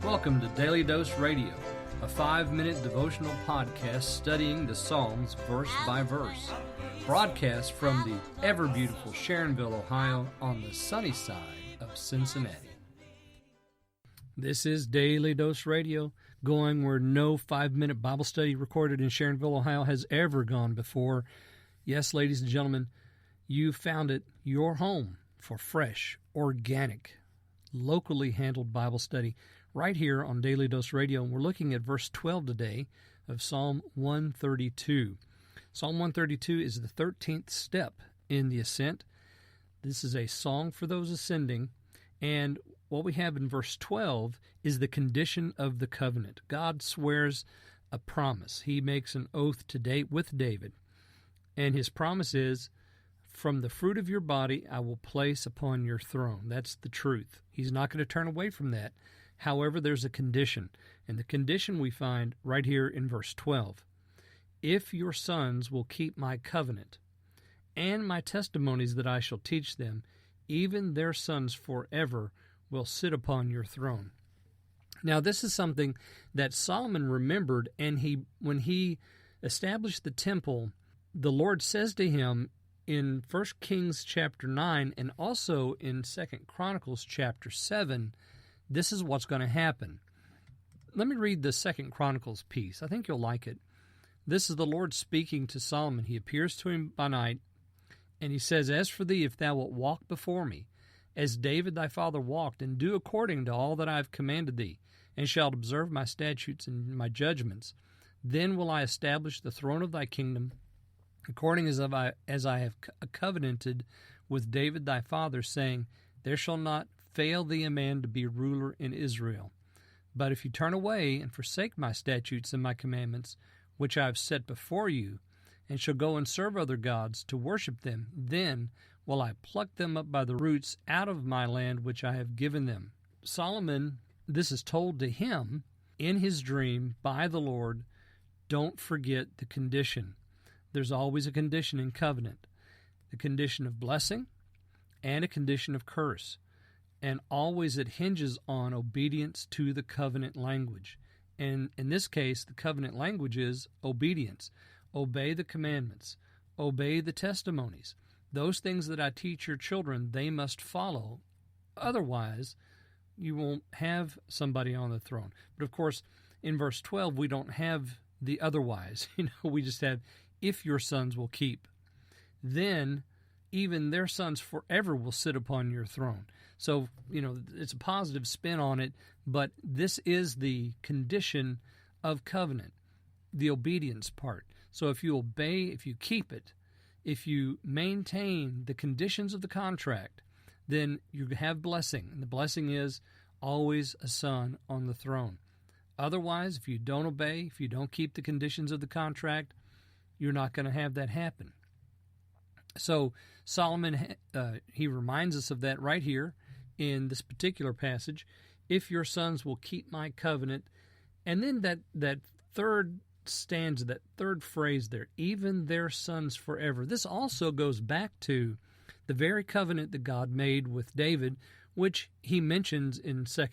Welcome to Daily Dose Radio, a 5-minute devotional podcast studying the Psalms verse by verse. Broadcast from the ever-beautiful Sharonville, Ohio, on the sunny side of Cincinnati. This is Daily Dose Radio, going where no 5-minute Bible study recorded in Sharonville, Ohio has ever gone before. Yes, ladies and gentlemen, you found it, your home for fresh, organic, locally handled Bible study right here on Daily Dose Radio. And we're looking at verse 12 today of Psalm 132. Psalm 132 is the 13th step in the ascent. This is a song for those ascending. And what we have in verse 12 is the condition of the covenant. God swears a promise. He makes an oath to date with David. And his promise is, from the fruit of your body I will place upon your throne. That's the truth. He's not going to turn away from that. However, there's a condition. And the condition we find right here in verse 12. If your sons will keep my covenant and my testimonies that I shall teach them, even their sons forever will sit upon your throne. Now, this is something that Solomon remembered, and when he established the temple, the Lord says to him in 1 Kings chapter 9 and also in 2 Chronicles chapter 7, this is what's going to happen. Let me read the 2 Chronicles piece. I think you'll like it. This is the Lord speaking to Solomon. He appears to him by night, and he says, As for thee, if thou wilt walk before me, as David thy father walked, and do according to all that I have commanded thee, and shalt observe my statutes and my judgments, then will I establish the throne of thy kingdom, according as I have covenanted with David thy father, saying, There shall not fail thee a man to be ruler in Israel. But if you turn away and forsake my statutes and my commandments, which I have set before you, and shall go and serve other gods to worship them, then will I pluck them up by the roots out of my land which I have given them. Solomon, this is told to him in his dream by the Lord. Don't forget the condition. There's always a condition in covenant, the condition of blessing and a condition of curse. And always it hinges on obedience to the covenant language. And in this case, the covenant language is obedience. Obey the commandments. Obey the testimonies. Those things that I teach your children, they must follow. Otherwise, you won't have somebody on the throne. But of course, in verse 12, we don't have the otherwise. We just have, if your sons will keep, then even their sons forever will sit upon your throne. So, it's a positive spin on it, but this is the condition of covenant, the obedience part. So if you obey, if you keep it, if you maintain the conditions of the contract, then you have blessing. And the blessing is always a son on the throne. Otherwise, if you don't obey, if you don't keep the conditions of the contract, you're not going to have that happen. So Solomon, he reminds us of that right here in this particular passage. If your sons will keep my covenant. And then that third stanza, that third phrase there, even their sons forever. This also goes back to the very covenant that God made with David, which he mentions in 2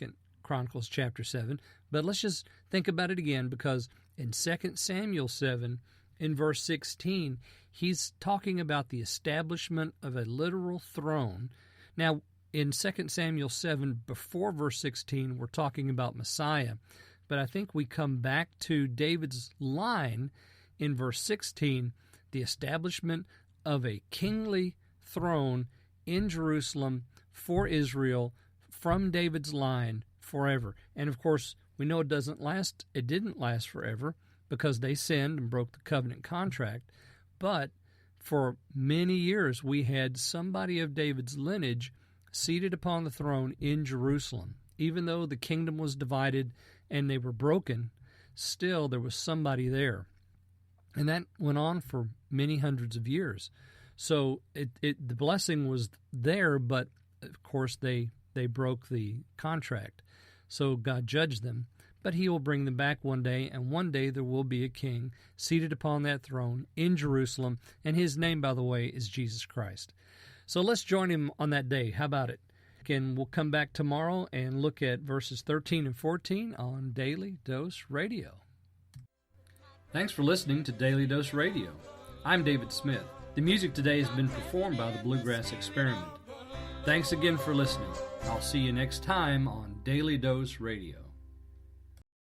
Chronicles chapter 7. But let's just think about it again, because in 2 Samuel 7, in verse 16, he's talking about the establishment of a literal throne. Now, in 2 Samuel 7, before verse 16, we're talking about Messiah. But I think we come back to David's line in verse 16, the establishment of a kingly throne in Jerusalem for Israel from David's line forever. And of course, we know it didn't last forever, because they sinned and broke the covenant contract. But for many years, we had somebody of David's lineage seated upon the throne in Jerusalem. Even though the kingdom was divided and they were broken, still there was somebody there. And that went on for many hundreds of years. So the blessing was there, but of course they broke the contract. So God judged them. But he will bring them back one day, and one day there will be a king seated upon that throne in Jerusalem, and his name, by the way, is Jesus Christ. So let's join him on that day. How about it? break, and we'll come back tomorrow and look at verses 13 and 14 on Daily Dose Radio. Thanks for listening to Daily Dose Radio. I'm David Smith. The music today has been performed by the Bluegrass Experiment. Thanks again for listening. I'll see you next time on Daily Dose Radio.